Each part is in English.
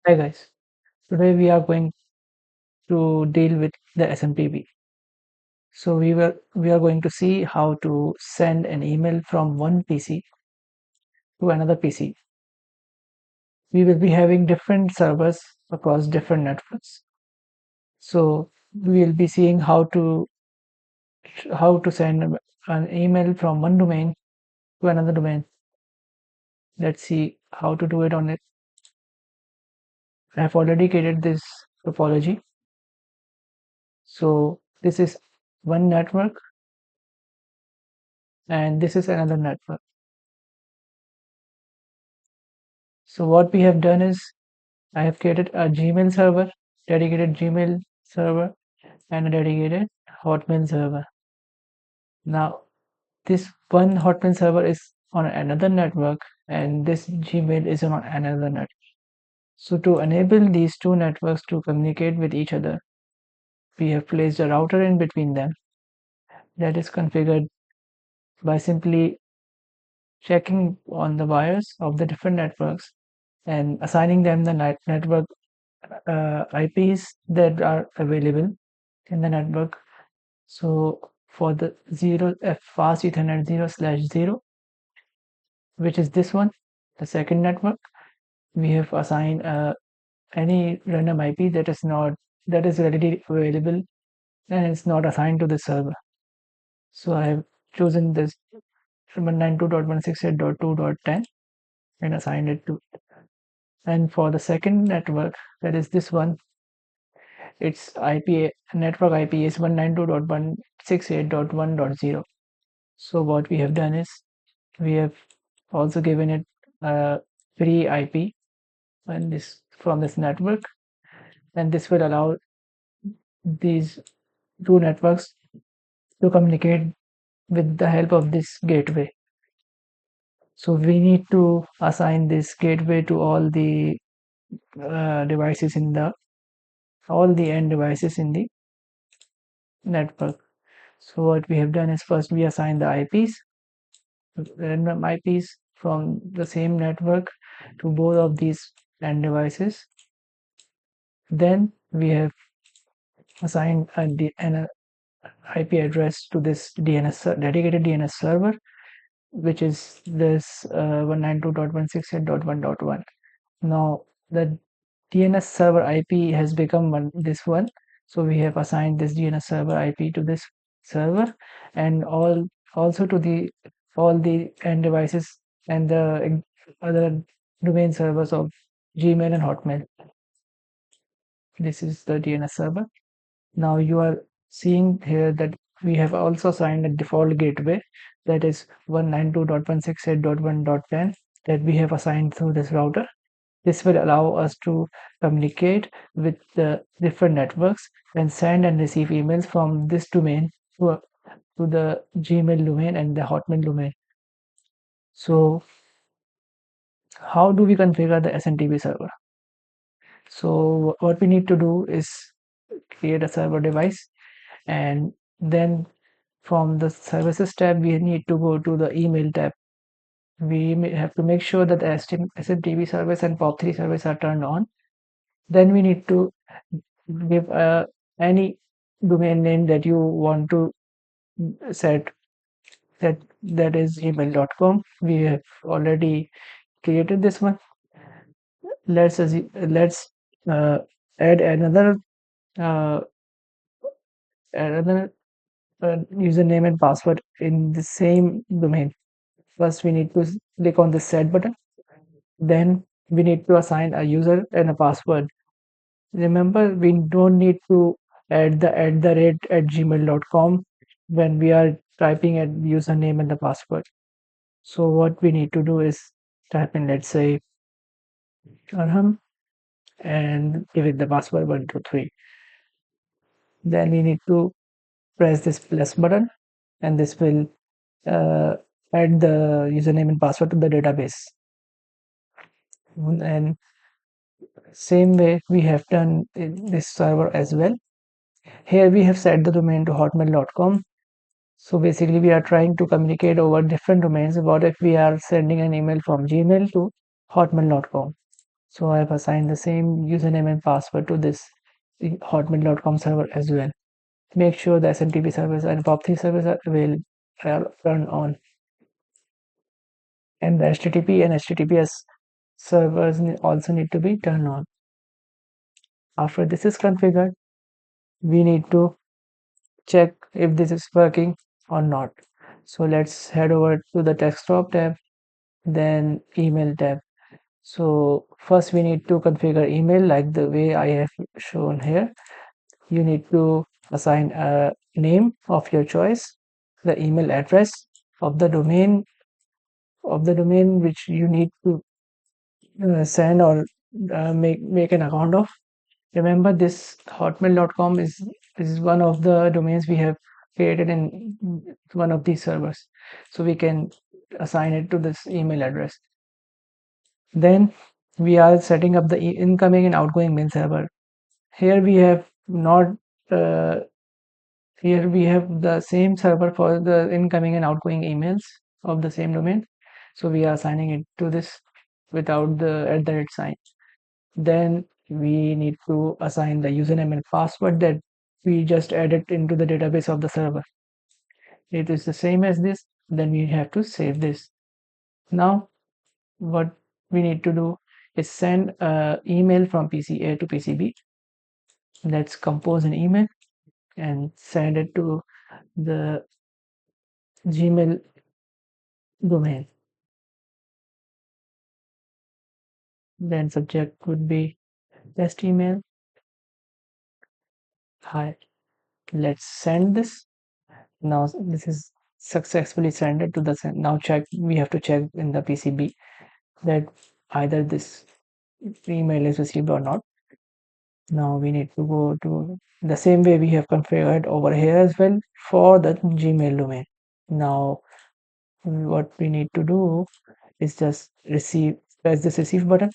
Hi guys, today we are going to deal with the SMTP. So we are going to see how to send an email from one PC to another PC. We will be having different servers across different networks. So we will be seeing how to send an email from one domain to another domain. Let's see how to do it on it. I have already created this topology. So this is one network and this is another network. So what we have done is I have created a Gmail server, dedicated Gmail server, and a dedicated Hotmail server. Now, this one Hotmail server is on another network, and this Gmail is on another network. So, to enable these two networks to communicate with each other, we have placed a router in between them that is configured by simply checking on the wires of the different networks and assigning them the network IPs that are available in the network. So for the fast Ethernet 0/0, which is this one, the second network, we have assigned any random IP that is readily available and it's not assigned to the server. So I have chosen this 192.168.2.10 and assigned it to. And for the second network, that is this one, its IP network IP is 192.168.1.0. So what we have done is we have also given it a free IP and this from this network, and this will allow these two networks to communicate with the help of this gateway. So we need to assign this gateway to devices in the all the end devices in the network. So what we have done is first we assign the IPs, random IPs from the same network to both of these end devices. Then we have assigned an IP address to this dedicated DNS server, which is this 192.168.1.1. Now the DNS server IP has become this one, so we have assigned this DNS server IP to this server, and also to all the end devices and the other domain servers of Gmail and Hotmail. This is the DNS server. Now you are seeing here that we have also assigned a default gateway that is 192.168.1.10 that we have assigned through this router. This will allow us to communicate with the different networks and send and receive emails from this domain to the Gmail domain and the Hotmail domain. So how do we configure the SMTP server? So what we need to do is create a server device, and then from the services tab we need to go to the email tab. We have to make sure that the SMTP service and POP3 service are turned on. Then we need to give any domain name that you want to set, that is gmail.com. We have already created this one. Let's uh, add uh, another username and password in the same domain. First we need to click on the set button, then we need to assign a user and a password. Remember, we don't need to add the @ at gmail.com when we are typing a username and the password. So what we need to do is type in, let's say, Arham, and give it the password 123. Then we need to press this plus button, and this will uh, add the username and password to the database. And same way we have done in this server as well. Here we have set the domain to hotmail.com. So basically we are trying to communicate over different domains. What if we are sending an email from Gmail to hotmail.com? So I have assigned the same username and password to this hotmail.com server as well. Make sure the SMTP servers and POP3 servers are available, are turned on, and the HTTP and HTTPS servers also need to be turned on. After this is configured, we need to check if this is working or not. So let's head over to the desktop tab, then email tab. So first we need to configure email like the way I have shown here. You need to assign a name of your choice, the email address of the domain which you need to send or make an account of. Remember, this hotmail.com is one of the domains we have created in one of these servers, so we can assign it to this email address. Then we are setting up the incoming and outgoing mail server. Here we have not uh, here we have the same server for the incoming and outgoing emails of the same domain, so we are assigning it to this without the @ sign. Then we need to assign the username and password that we just added into the database of the server. It is the same as this. Then we have to save this. Now what we need to do is send an email from PCA to PCB. Let's compose an email and send it to the Gmail domain. Then subject would be test email. Hi, let's send this. Now this is successfully sent it to the now check. We have to check in the PCB that either this email is received or not. Now we need to go to the same way we have configured over here as well for the Gmail domain. Now what we need to do is just press this receive button.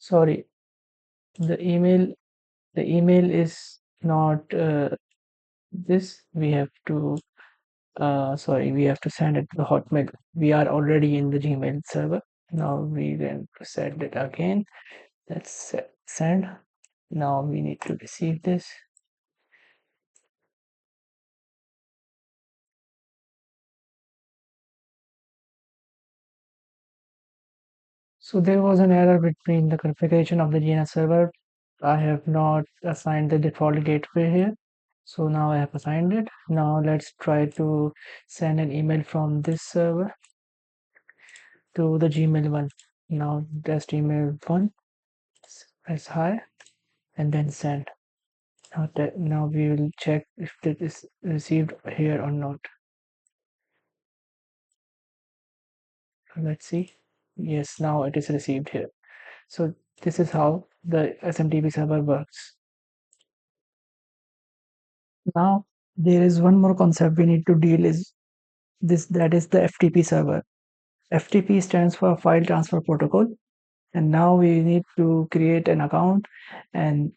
Sorry, the email is not this. We have to sorry, we have to send it to the Hotmail. We are already in the Gmail server. Now we then send it again. Let's send. Now we need to receive this. So there was an error between the configuration of the DNS server. I have not assigned the default gateway here. So now I have assigned it. Now let's try to send an email from this server to the Gmail one. Now test email one, press hi, and then send. Now we will check if it is received here or not. Let's see. Yes, now it is received here. So this is how the SMTP server works. Now there is one more concept we need to deal is this, that is the FTP server. FTP stands for File Transfer Protocol, and now we need to create an account and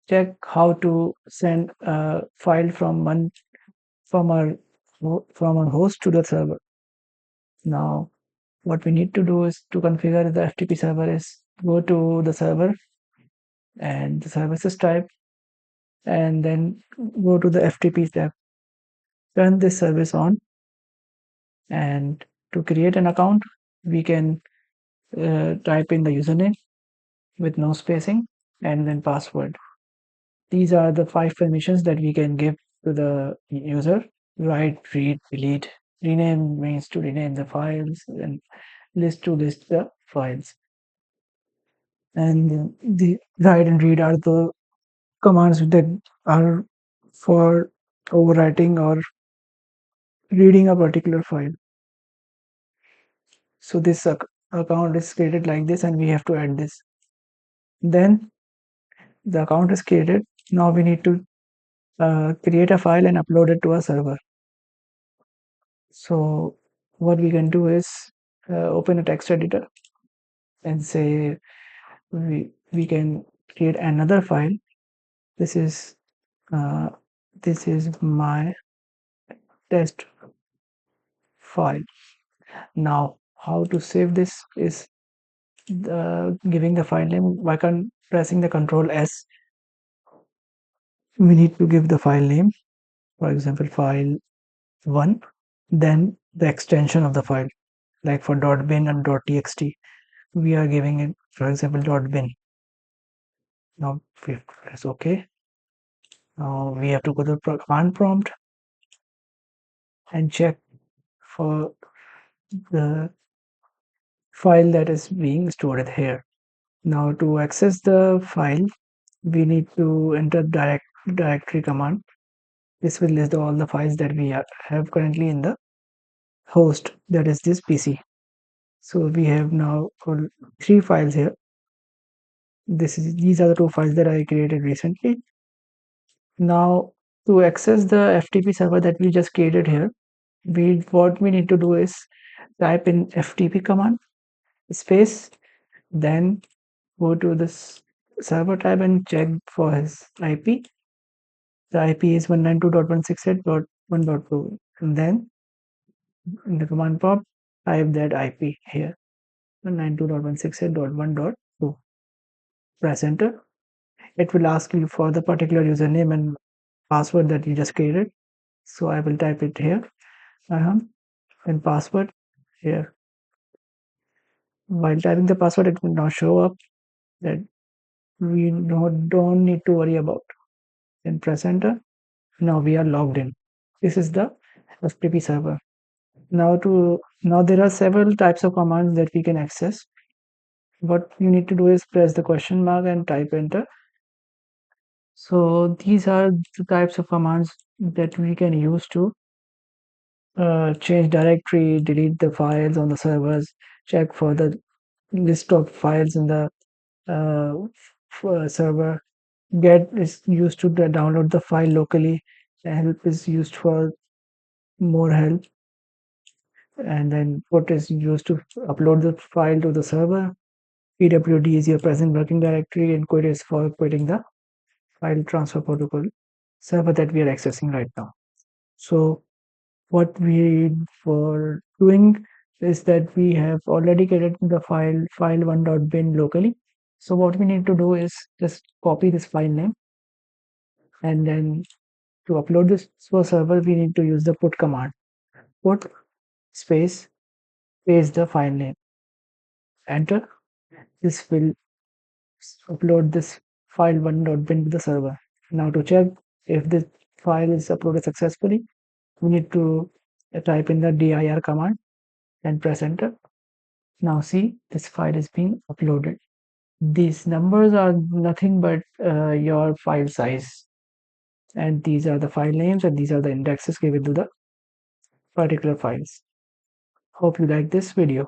check how to send a file from our from our host to the server. Now what we need to do is to configure the FTP server is go to the server and the services type, and then go to the FTP tab, turn this service on, and to create an account we can type in the username with no spacing and then password. These are the 5 permissions that we can give to the user: write, read, delete. Rename means to rename the files, and list to list the files. And the write and read are the commands that are for overwriting or reading a particular file. So this account is created like this, and we have to add this. Then the account is created. Now we need to create a file and upload it to a server. So what we can do is open a text editor and say we can create another file. This is uh, this is my test file. Now how to save this is giving the file name. By pressing the Control S, we need to give the file name, for example file 1, then the extension of the file, like for .bin and .txt we are giving it, for example, .bin. Now we press OK. Now we have to go to the command prompt and check for the file that is being stored here. Now to access the file, we need to enter directory command. This will list all the files that we have currently in the host, that is this PC. So we have now 3 files here. These are the 2 files that I created recently. Now to access the FTP server that we just created here, what we need to do is type in FTP command space, then go to this server tab and check for his IP. The IP is 192.168.1.2, and then in the command prompt type that IP here, 192.168.1.2. Press enter. It will ask you for the particular username and password that you just created. So I will type it here, and password here. While typing the password, it will now show up that we don't need to worry about. Then press enter. Now we are logged in. This is the FTP server. Now there are several types of commands that we can access. What you need to do is press the question mark and type enter. So these are the types of commands that we can use to change directory, delete the files on the servers, check for the list of files in the server. Get is used to download the file locally. Help is used for more help, and then put is used to upload the file to the server. PWD is your present working directory, and quit is for quitting the file transfer protocol server that we are accessing right now. So what we were doing is that we have already created the file1.bin locally. So what we need to do is just copy this file name, and then to upload this to a server, we need to use the put command. Put space paste the file name. Enter. This will upload this file1.bin to the server. Now to check if this file is uploaded successfully, we need to type in the dir command and press enter. Now see, this file is being uploaded. These numbers are nothing but your file size, and these are the file names, and these are the indexes given to the particular files. Hope you like this video.